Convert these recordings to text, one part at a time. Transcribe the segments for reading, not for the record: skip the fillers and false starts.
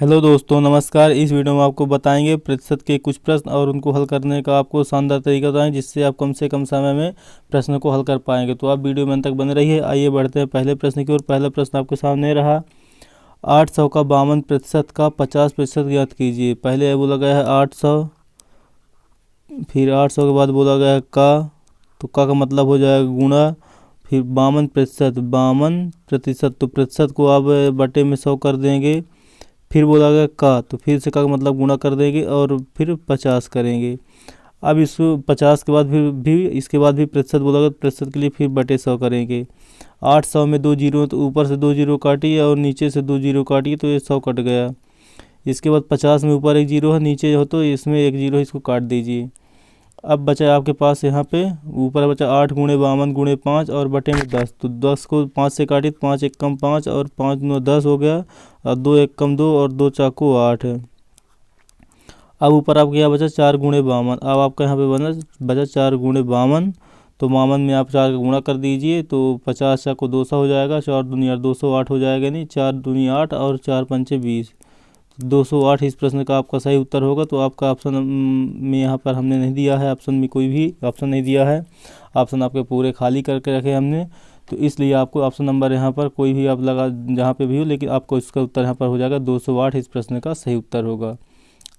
Hello दोस्तों, नमस्कार। इस वीडियो में आपको बताएंगे प्रतिशत के कुछ प्रश्न और उनको हल करने का आपको शानदार तरीका बताएं जिससे आप कम से कम समय में प्रश्न को हल कर पाएंगे। तो आप वीडियो में अंत तक बने रहिए। आइए बढ़ते हैं पहले प्रश्न की ओर। पहला प्रश्न आपके सामने रहा, 800 का 52% का 50% ज्ञात कीजिए। पहले बोला गया है 800, फिर 800 के बाद बोला गया है तो का मतलब हो जाएगा गुणा, फिर 52%, तो प्रतिशत को आप बटे में 100 कर देंगे। फिर बोला गया तो फिर से का मतलब गुणा कर देंगे और फिर 50 करेंगे। अब इसको 50 के बाद फिर इसके बाद भी प्रतिशत बोला गया, प्रतिशत के लिए फिर बटे 100 करेंगे। 800 में 2 जीरो, तो ऊपर से 2 जीरो काटिए और नीचे से 2 जीरो काटिए, तो ये 100 कट गया। इसके बाद 50 में ऊपर 1 जीरो है, नीचे हो तो इसमें 1 जीरो है, इसको काट दीजिए। अब बचा आपके पास यहाँ पे ऊपर बचा 8 गुणे 52 गुणे 5 और बटे में 10। तो 10 को 5 से काटिए, 5 एक कम 5 और 5 9 10 हो गया, और 2 एक कम 2 और 2 चाकू 8 है। अब ऊपर आपके यहाँ बचा 4 गुणे 52। अब आपका यहाँ पे बचा 4 गुणे 52, तो 52 में आप 4 का गुणा कर दीजिए, तो 50 चाकू 200 हो जाएगा, 4 दूनी 208 हो जाएगा, नहीं 4 दूनी 8 और 4 पंचे 20, 208 इस प्रश्न का आपका सही उत्तर होगा। तो आपका ऑप्शन में यहाँ पर हमने नहीं दिया है, ऑप्शन में कोई भी ऑप्शन नहीं दिया है, ऑप्शन आपके पूरे खाली करके रखे हमने, तो इसलिए आपको ऑप्शन नंबर यहाँ पर कोई भी आप लगा जहाँ पे भी हो, लेकिन आपको इसका उत्तर यहाँ पर हो जाएगा 208 इस प्रश्न का सही उत्तर होगा।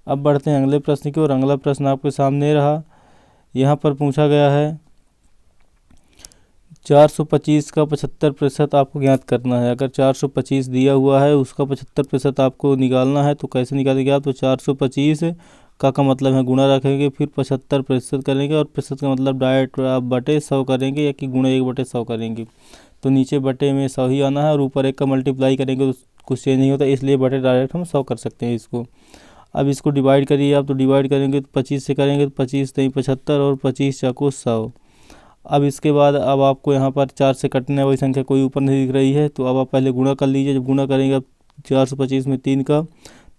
अब बढ़ते हैं अगले प्रश्न की ओर। अगला प्रश्न आपके सामने रहा, यहाँ पर पूछा गया है 425 का 75% आपको ज्ञात करना है। अगर 425 दिया हुआ है, उसका 75% आपको निकालना है, तो कैसे निकालेंगे आप? तो 425 का मतलब है गुणा रखेंगे, फिर 75% करेंगे, और प्रतिशत का मतलब डायरेक्ट आप बटे 100 करेंगे, या कि गुणा 1/100 करेंगे। तो नीचे बटे में 100 ही आना है, और ऊपर 1 का मल्टीप्लाई करेंगे तो कुछ चेंज नहीं होता, इसलिए बटे डायरेक्ट हम 100 कर सकते हैं इसको। अब इसको डिवाइड करिए आप, तो डिवाइड करेंगे तो 25 से करेंगे, तो 25 नहीं 75 और 25 चाकू 100। अब इसके बाद अब आपको यहाँ पर 4 से कटने वाली संख्या कोई ऊपर नहीं दिख रही है, तो अब आप पहले गुणा कर लीजिए। जब गुणा करेंगे अब 425 में 3 का,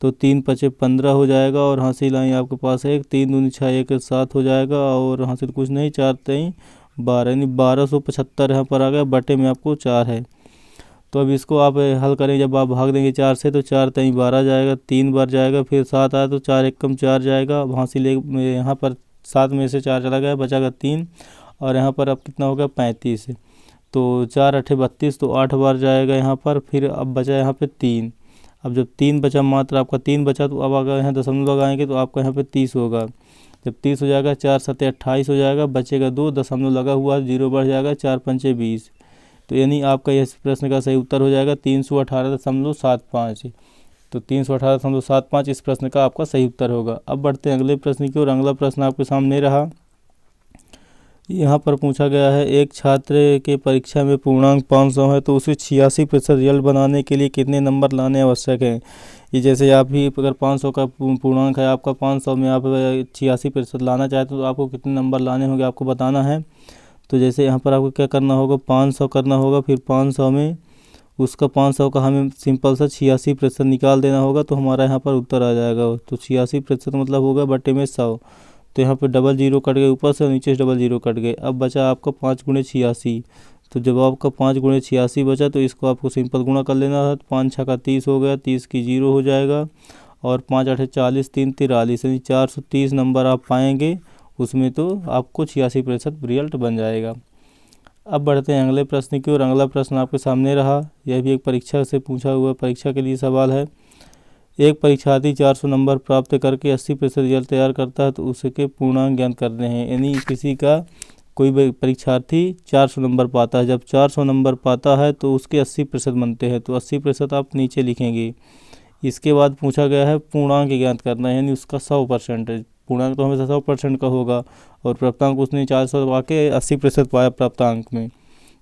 तो 3 पचे 15 हो जाएगा, और हासिल आई आपके पास है 3 दूनी 6 1 7 हो जाएगा, और हासिल कुछ नहीं 4 3 12, यानी 1275 यहाँ पर आ गया, बटे में आपको 4 है। तो अब इसको आप हल करें, जब आप भाग देंगे 4 से, तो 4 3 12 जाएगा, 3 बार जाएगा, फिर 7 आया तो 4 1 कम 4 जाएगा। अब हासिल यहाँ पर 7 में से 4 चला गया, बचागा 3, और यहाँ पर अब कितना हो गया 35। तो 4 8 32, तो 8 बार जाएगा यहाँ पर, फिर अब बचा यहाँ पे 3। अब जब 3 बचा, मात्र आपका 3 बचा, तो अब अगर यहाँ दशमलव लगाएंगे तो आपका यहाँ पे 30 होगा। जब 30 हो जाएगा, 4 7 28 हो जाएगा, बचेगा 2, दशमलव लगा हुआ है, 0 बढ़ जाएगा, 4 पंचे 20। तो यानी आपका इस प्रश्न का सही उत्तर हो जाएगा 318.75। तो 318.75 इस प्रश्न का आपका सही उत्तर होगा। अब बढ़ते हैं अगले प्रश्न की ओर। अगला प्रश्न आपके सामने रहा, यहाँ पर पूछा गया है एक छात्र के परीक्षा में पूर्णांक 500 है, तो उसे 86% रिजल्ट बनाने के लिए कितने नंबर लाने आवश्यक हैं? ये जैसे आप भी अगर 500 का पूर्णांक है आपका, 500 में आप 86% लाना चाहते हो, तो आपको कितने नंबर लाने होंगे आपको बताना है। तो जैसे यहाँ पर आपको क्या करना होगा, 500 करना होगा, फिर 500 में उसका 500 का हमें सिंपल सा 86% निकाल देना होगा, तो हमारा यहाँ पर उत्तर आ जाएगा। तो 86% मतलब होगा बटे में 100। तो यहाँ पे डबल जीरो कट गए ऊपर से, और नीचे से डबल जीरो कट गए। अब बचा आपका 5 गुणे 86। तो जब आपका 5 गुणे 86 बचा, तो इसको आपको सिंपल गुणा कर लेना है। 5 6 का 30 हो गया, 30 की 0 हो जाएगा, और 5 8 40, 3 43, यानी 430 नंबर आप पाएंगे उसमें, तो आपको 86% रिजल्ट बन जाएगा। अब बढ़ते हैं अगले प्रश्न की ओर। अगला प्रश्न आपके सामने रहा, यह भी एक परीक्षा से पूछा हुआ परीक्षा के लिए सवाल है। एक परीक्षार्थी 400 नंबर प्राप्त करके 80% रिजल्ट तैयार करता है, तो उसके पूर्णांक ज्ञात करने हैं। यानी किसी का कोई परीक्षार्थी 400 नंबर पाता है, जब 400 नंबर पाता है तो उसके 80% बनते हैं, तो 80% आप नीचे लिखेंगे। इसके बाद पूछा गया है पूर्णांक ज्ञात करना है, यानी उसका 100%। पूर्णांक तो हमेशा 100% का होगा, और प्राप्तांक उसने 400 पा के 80% पाया प्राप्तांक में,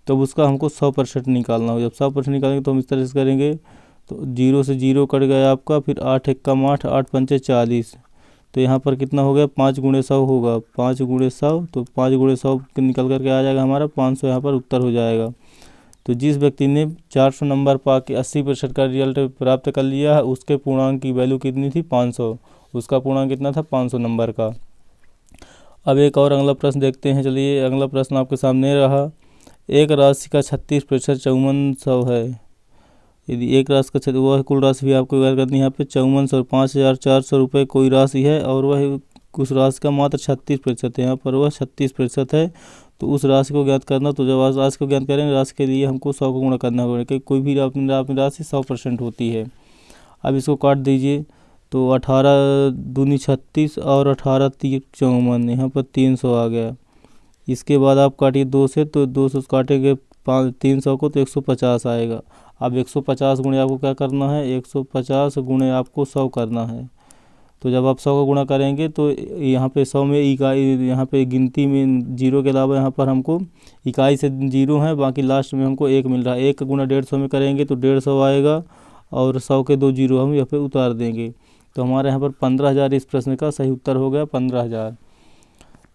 तो उसका हमको 100% निकालना हो। जब 100% निकालेंगे तो हम इस तरह से करेंगे, तो 0 से 0 कट गया आपका, फिर 8 1 कम 8, 8 पंचे 40। तो यहाँ पर कितना हो गया, 5 गुणे 100 होगा, 5 गुणे 100, तो 5 गुणे 100 निकल करके आ जाएगा हमारा 500, यहाँ पर उत्तर हो जाएगा। तो जिस व्यक्ति ने 400 नंबर पा के 80% का रिजल्ट प्राप्त कर लिया है, उसके पूर्णांक की वैल्यू कितनी थी, 500। उसका पूर्णांक कितना था, 500 नंबर का। अब एक और अगला प्रश्न देखते हैं। चलिए, अगला प्रश्न आपके सामने रहा, एक राशि का 36% 5400 है। यदि एक राशि का वह कुल राशि भी आपको याद करनी है। यहाँ पे 5400 5400 रुपये कोई राशि है और वह उस राशि का मात्र 36% है। यहाँ पर वह 36% है, तो उस राशि को ज्ञात करना। तो जब राशि को ज्ञात करेंगे, राशि के लिए हमको 100 को गुणा करना होगा, क्योंकि कोई भी अपनी राशि 100% होती है। अब इसको काट दीजिए, तो 18 दूनी 36 और 18 3 54, यहाँ पर 300 आ गया। इसके बाद आप काटिए 2 से, तो 200 काटेंगे 300 को, तो 150 आएगा। अब 150 गुणे आपको क्या करना है, 150 गुणे आपको 100 करना है। तो जब आप 100 का गुणा करेंगे तो यहाँ पे 100 में इकाई, यहाँ पे गिनती में जीरो के अलावा यहाँ पर हमको इकाई से जीरो है, बाकी लास्ट में हमको 1 मिल रहा है। 1 का गुणा 150 में करेंगे तो 150 आएगा, और 100 के 2 जीरो हम यहाँ पे उतार देंगे। तो हमारे यहाँ पर 15,000 इस प्रश्न का सही उत्तर हो गया, 15,000।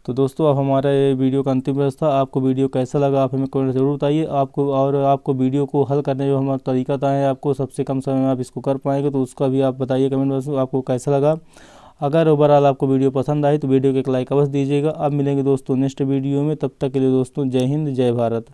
तो दोस्तों, अब हमारा ये वीडियो का अंतिम प्रश्न था। आपको वीडियो कैसा लगा आप हमें कमेंट ज़रूर बताइए। आपको वीडियो को हल करने जो हमारा तरीका बताएं, आपको सबसे कम समय में आप इसको कर पाएंगे, तो उसका भी आप बताइए कमेंट बॉक्स में आपको कैसा लगा। अगर ओवरऑल आपको वीडियो पसंद आई तो वीडियो को एक लाइक अवश्य दीजिएगा। अब मिलेंगे दोस्तों नेक्स्ट वीडियो में, तब तक के लिए दोस्तों जय हिंद जय भारत।